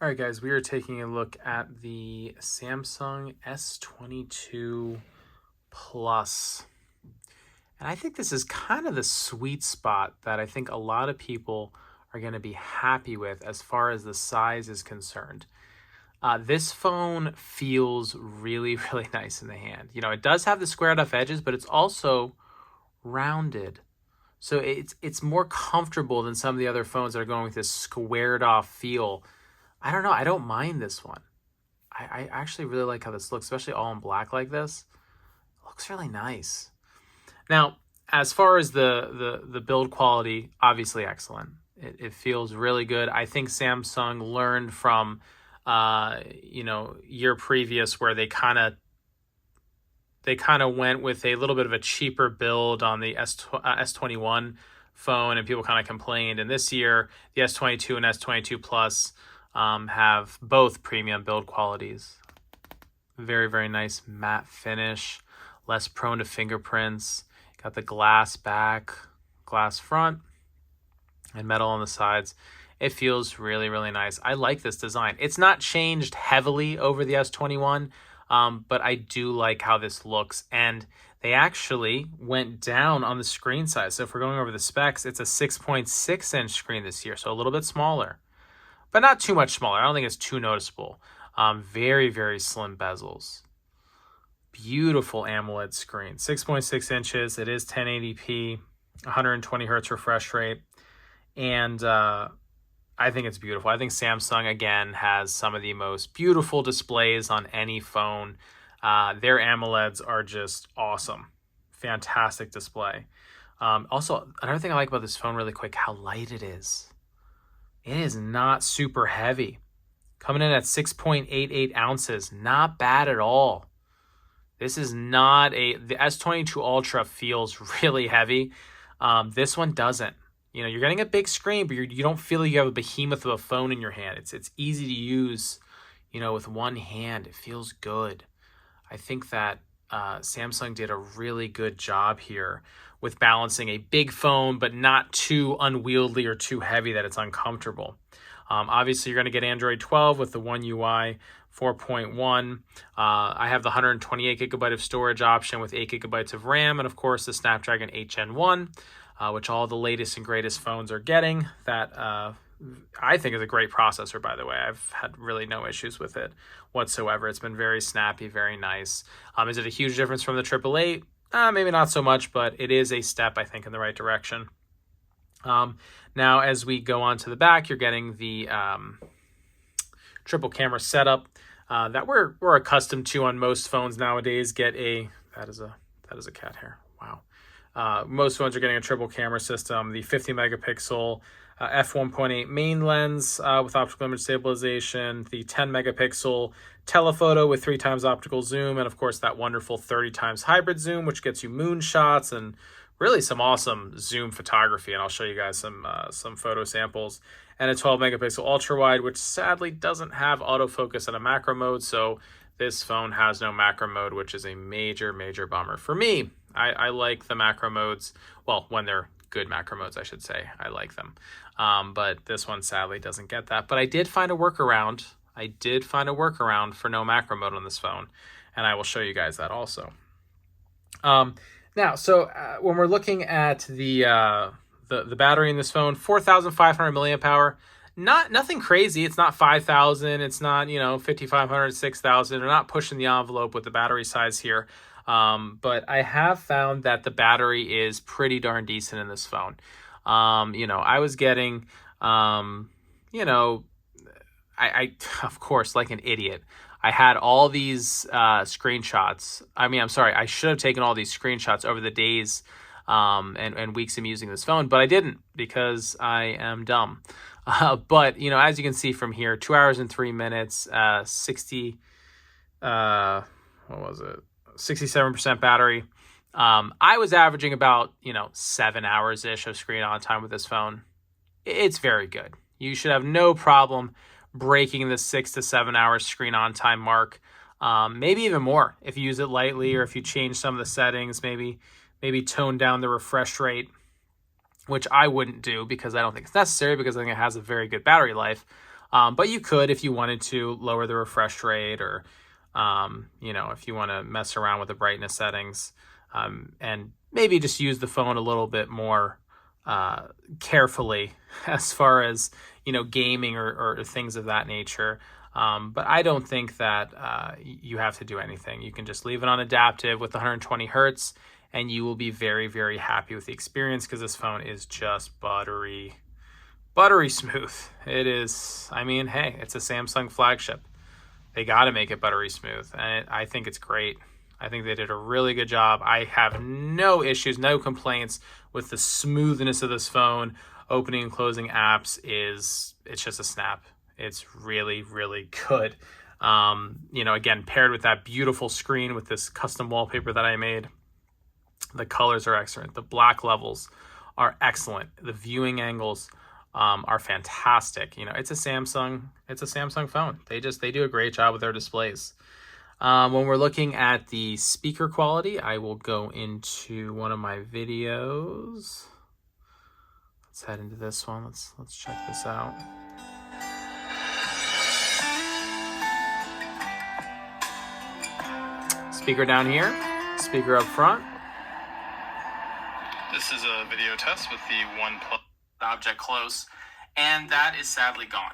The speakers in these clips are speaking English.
All right, guys, we are taking a look at the Samsung S22 Plus. And I think this is kind of the sweet spot that I think a lot of people are going to be happy with as far as the size is concerned. This phone feels really, really nice in the hand. You know, it does have the squared off edges, but it's also rounded. So it's more comfortable than some of the other phones that are going with this squared off feel. I don't know. I don't mind this one. I actually really like how this looks, especially all in black like this. It looks really nice. Now, as far as the build quality, obviously excellent. It feels really good. I think Samsung learned from, year previous where they kind of went with a little bit of a cheaper build on the S21 phone, and people kind of complained. And this year, the S22 and S22 Plus have both premium build qualities. Very, very nice matte finish, less prone to fingerprints. Got the glass back, glass front, and metal on the sides. It feels really, really nice. I like this design. It's not changed heavily over the S21, but I do like how this looks. And they actually went down on the screen size. So if we're going over the specs, it's a 6.6-inch screen this year, so a little bit smaller. But not too much smaller. I don't think it's too noticeable. Very, very slim bezels. Beautiful AMOLED screen. 6.6 inches. It is 1080p, 120 hertz refresh rate. And I think it's beautiful. I think Samsung, again, has some of the most beautiful displays on any phone. Their AMOLEDs are just awesome. Fantastic display. Also, another thing I like about this phone really quick, how light it is. It is not super heavy. Coming in at 6.88 ounces. Not bad at all. This is not the S22 Ultra feels really heavy. This one doesn't. You know, you're getting a big screen, but you don't feel like you have a behemoth of a phone in your hand. It's easy to use, with one hand. It feels good. I think that Samsung did a really good job here with balancing a big phone, but not too unwieldy or too heavy that it's uncomfortable. Obviously, you're going to get Android 12 with the One UI 4.1. I have the 128 gigabyte of storage option with 8 gigabytes of RAM, and of course the Snapdragon 8 Gen 1, which all the latest and greatest phones are getting. That I think is a great processor, by the way. I've had really no issues with it whatsoever. It's been very snappy, very nice. Is it a huge difference from the 888? Maybe not so much, but it is a step, I think, in the right direction. Now, as we go on to the back, you're getting the triple camera setup that we're accustomed to on most phones nowadays. That is a cat hair. Wow. Most phones are getting a triple camera system. The 50 megapixel f1.8 main lens with optical image stabilization, the 10 megapixel telephoto with 3 times optical zoom, and of course that wonderful 30 times hybrid zoom, which gets you moon shots and really some awesome zoom photography. And I'll show you guys some photo samples. And a 12 megapixel ultra wide, which sadly doesn't have autofocus in a macro mode. So this phone has no macro mode, which is a major, major bummer for me. I like the macro modes. Well, when they're good macro modes, I should say. I like them. But this one sadly doesn't get that. But I did find a workaround. For no macro mode on this phone. And I will show you guys that also. Now, so when we're looking at the battery in this phone, 4,500 milliamp hour, nothing crazy. It's not 5,000. It's not 5,500, 6,000. We're not pushing the envelope with the battery size here. But I have found that the battery is pretty darn decent in this phone. I was getting, I of course, like an idiot, I had all these screenshots. I should have taken all these screenshots over the days and weeks of using this phone, but I didn't because I am dumb. But, as you can see from here, 2 hours and 3 minutes, 67% battery. I was averaging about, 7 hours-ish of screen on time with this phone. It's very good. You should have no problem breaking the 6 to 7 hours screen on time mark. Maybe even more if you use it lightly, or if you change some of the settings, maybe tone down the refresh rate, which I wouldn't do because I don't think it's necessary, because I think it has a very good battery life. But you could, if you wanted to, lower the refresh rate, or if you want to mess around with the brightness settings, and maybe just use the phone a little bit more carefully as far as gaming or things of that nature. But I don't think that you have to do anything. You can just leave it on adaptive with 120 hertz, and you will be very, very happy with the experience, because this phone is just buttery smooth. It is, hey, it's a Samsung flagship. They got to make it buttery smooth, and I think it's great. I think they did a really good job. I have no issues, no complaints with the smoothness of this phone. Opening and closing apps it's just a snap. It's really, really good. Again, paired with that beautiful screen with this custom wallpaper that I made. The colors are excellent. The black levels are excellent. The viewing angles are fantastic. It's a Samsung phone. They do a great job with their displays. When we're looking at the speaker quality, I will go into one of my videos. Let's head into this one. Let's check this out. Speaker down here, speaker up front. This is a video test with the OnePlus Object Close, and that is sadly gone.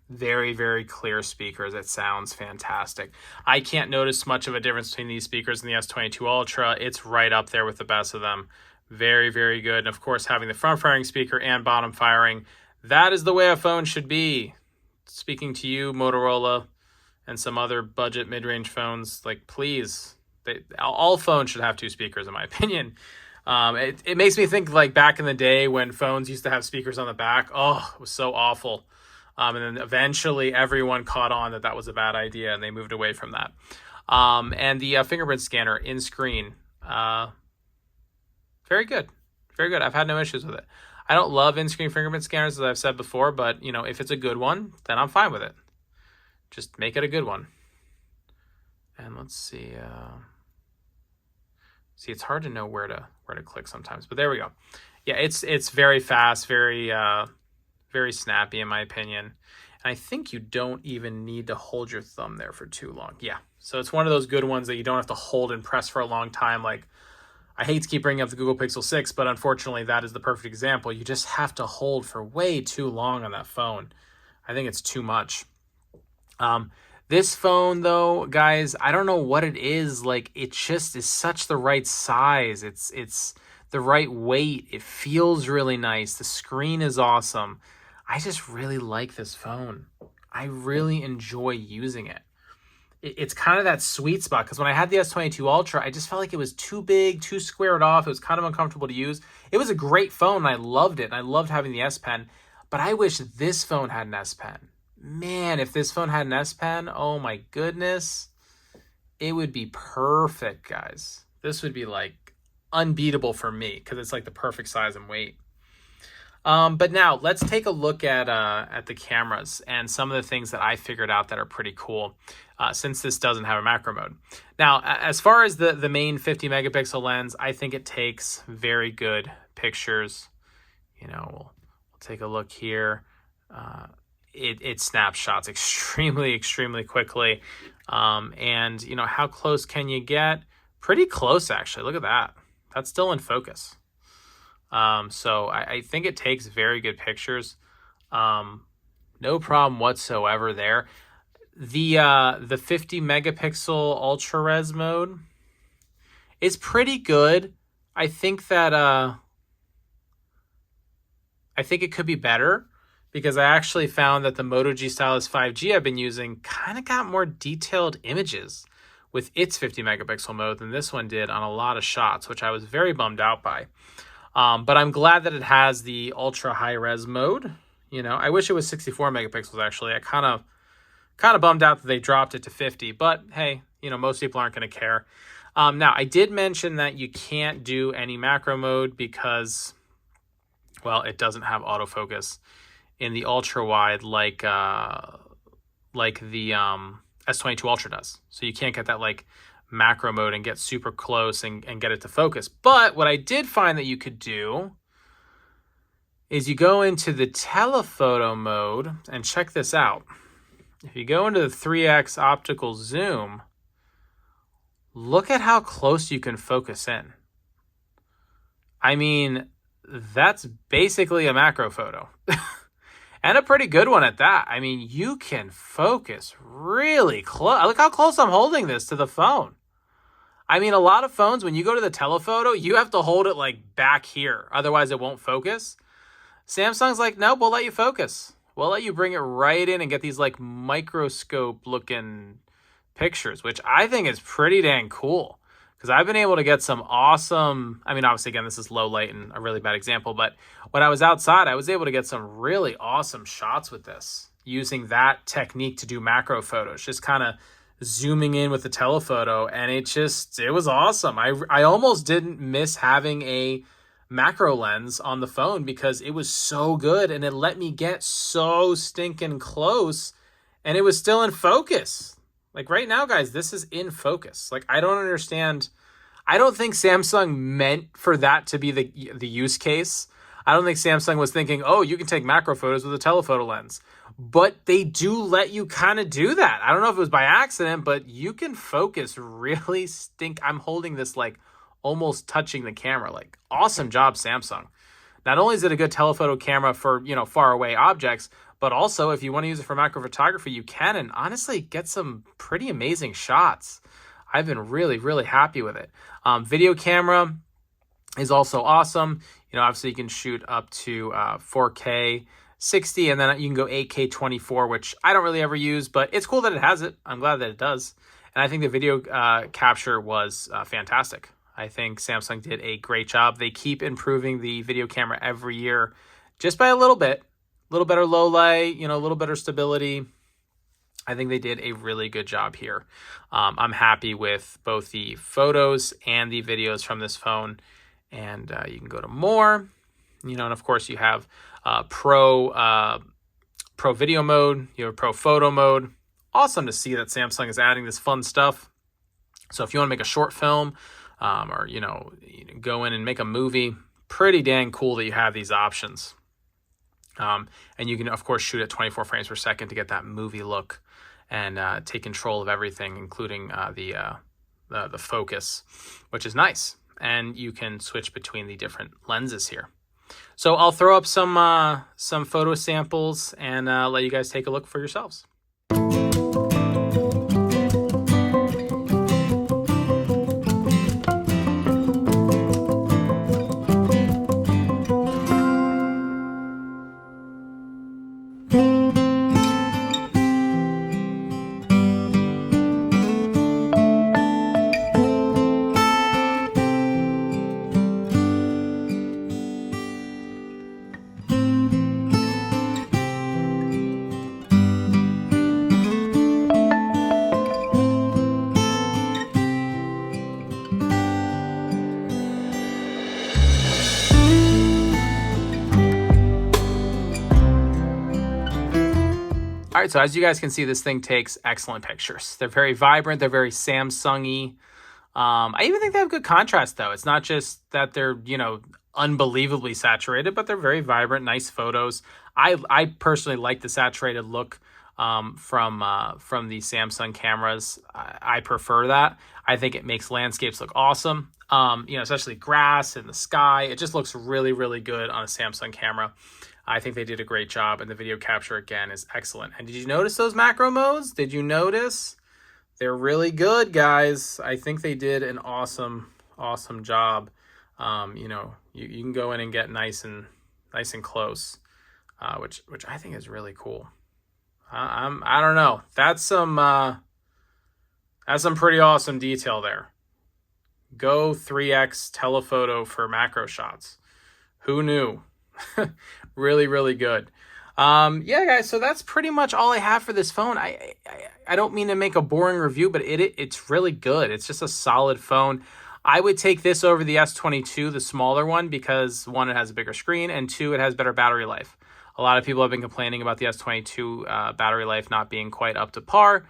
Very, very clear speakers. It sounds fantastic. I can't notice much of a difference between these speakers and the S22 Ultra. It's right up there with the best of them. Very, very good. And of course, having the front firing speaker and bottom firing, that is the way a phone should be. Speaking to you, Motorola, and some other budget mid-range phones, please, all phones should have two speakers, in my opinion. It makes me think back in the day when phones used to have speakers on the back. Oh, it was so awful. And then eventually everyone caught on that was a bad idea, and they moved away from that. And the fingerprint scanner in screen, very good. Very good. I've had no issues with it. I don't love in-screen fingerprint scanners, as I've said before, but if it's a good one, then I'm fine with it. Just make it a good one. And let's see. It's hard to know where to click sometimes, but there we go. Yeah, it's very fast, very very snappy in my opinion. And I think you don't even need to hold your thumb there for too long. Yeah, so it's one of those good ones that you don't have to hold and press for a long time. I hate to keep bringing up the Google Pixel 6, but unfortunately that is the perfect example. You just have to hold for way too long on that phone. I think it's too much. This phone though, guys, I don't know what it is. It just is such the right size. It's the right weight. It feels really nice. The screen is awesome. I just really like this phone. I really enjoy using it. It's kind of that sweet spot, because when I had the S22 Ultra, I just felt like it was too big, too squared off. It was kind of uncomfortable to use. It was a great phone, and I loved it, and I loved having the S Pen, but I wish this phone had an S Pen. Man, if this phone had an S Pen, oh my goodness, it would be perfect, guys. This would be unbeatable for me, because it's the perfect size and weight. But now let's take a look at the cameras and some of the things that I figured out that are pretty cool, since this doesn't have a macro mode. Now, as far as the main 50 megapixel lens, I think it takes very good pictures. We'll take a look here. It snaps shots extremely, extremely quickly. And how close can you get? Pretty close, actually. Look at that. That's still in focus. So I think it takes very good pictures. No problem whatsoever there. The 50 megapixel ultra res mode is pretty good. I think that I think it could be better, because I actually found that the Moto G Stylus 5G I've been using kind of got more detailed images with its 50 megapixel mode than this one did on a lot of shots, which I was very bummed out by. But I'm glad that it has the ultra high res mode. I wish it was 64 megapixels actually. I kind of bummed out that they dropped it to 50, but hey, most people aren't going to care. Now, I did mention that you can't do any macro mode because, well, it doesn't have autofocus in the ultra wide like the S22 Ultra does. So you can't get that macro mode and get super close and get it to focus. But what I did find that you could do is you go into the telephoto mode, and check this out. If you go into the 3x optical zoom, look at how close you can focus in. I mean, that's basically a macro photo. And a pretty good one at that. I mean, you can focus really close. Look how close I'm holding this to the phone. I mean, a lot of phones, when you go to the telephoto, you have to hold it like back here. Otherwise, it won't focus. Samsung's like, nope, we'll let you focus. We'll let you bring it right in and get these like microscope looking pictures, which I think is pretty dang cool. Because I've been able to get some awesome, I mean, obviously, again, this is low light and a really bad example, but when I was outside, I was able to get some really awesome shots with this, using that technique to do macro photos, just kind of zooming in with the telephoto, and it was awesome. I almost didn't miss having a macro lens on the phone because it was so good, and it let me get so stinking close, and it was still in focus. Like right now, guys, this is in focus. Like, I don't understand. I don't think Samsung meant for that to be the use case. I don't think Samsung was thinking, oh, you can take macro photos with a telephoto lens. But they do let you kind of do that. I don't know if it was by accident, but you can focus really I'm holding this like almost touching the camera. Like, awesome job, Samsung. Not only is it a good telephoto camera for, far away objects, but also if you want to use it for macro photography, you can, and honestly get some pretty amazing shots. I've been really, really happy with it. Video camera is also awesome. Obviously you can shoot up to 4K 60, and then you can go 8K 24, which I don't really ever use, but it's cool that it has it. I'm glad that it does. And I think the video capture was fantastic. I think Samsung did a great job. They keep improving the video camera every year, just by a little bit. A little better low light, a little better stability. I think they did a really good job here. I'm happy with both the photos and the videos from this phone. And you can go to more, and of course you have pro video mode, you have pro photo mode. Awesome to see that Samsung is adding this fun stuff. So if you want to make a short film or, go in and make a movie, pretty dang cool that you have these options. And you can, of course, shoot at 24 frames per second to get that movie look and take control of everything, including the focus, which is nice. And you can switch between the different lenses here. So I'll throw up some photo samples and let you guys take a look for yourselves. All right, so as you guys can see, this thing takes excellent pictures. They're very vibrant. They're very Samsung-y. I even think they have good contrast, though. It's not just that they're, unbelievably saturated, but they're very vibrant, nice photos. I personally like the saturated look from the Samsung cameras. I prefer that. I think it makes landscapes look awesome. Especially grass and the sky. It just looks really, really good on a Samsung camera. I think they did a great job, and the video capture, again, is excellent. And did you notice those macro modes? Did you notice? They're really good, guys. I think they did an awesome, awesome job. You can go in and get nice and close, which I think is really cool. I don't know. That's some pretty awesome detail there. Go 3x telephoto for macro shots. Who knew? Really, really good. Yeah, guys, so that's pretty much all I have for this phone. I don't mean to make a boring review, but it's really good. It's just a solid phone. I would take this over the S22, the smaller one, because one, it has a bigger screen, and two, it has better battery life. A lot of people have been complaining about the S22 battery life not being quite up to par.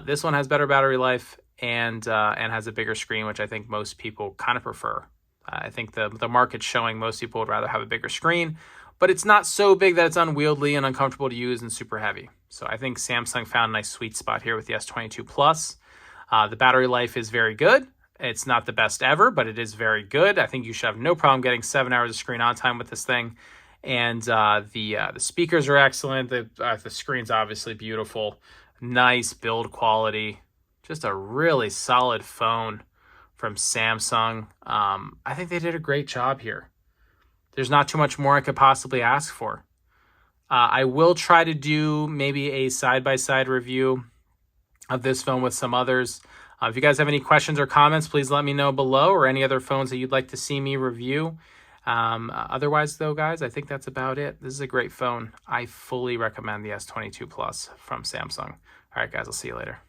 This one has better battery life, and has a bigger screen, which I think most people kind of prefer. I think the market's showing most people would rather have a bigger screen, but it's not so big that it's unwieldy and uncomfortable to use and super heavy. So I think Samsung found a nice sweet spot here with the S22 Plus. The battery life is very good. It's not the best ever, but it is very good. I think you should have no problem getting 7 hours of screen on time with this thing. And the speakers are excellent. The screen's obviously beautiful. Nice build quality. Just a really solid phone from Samsung. I think they did a great job here. There's not too much more I could possibly ask for. I will try to do maybe a side-by-side review of this phone with some others. If you guys have any questions or comments, please let me know below, or any other phones that you'd like to see me review. Otherwise, though, guys, I think that's about it. This is a great phone. I fully recommend the S22 Plus from Samsung. All right, guys, I'll see you later.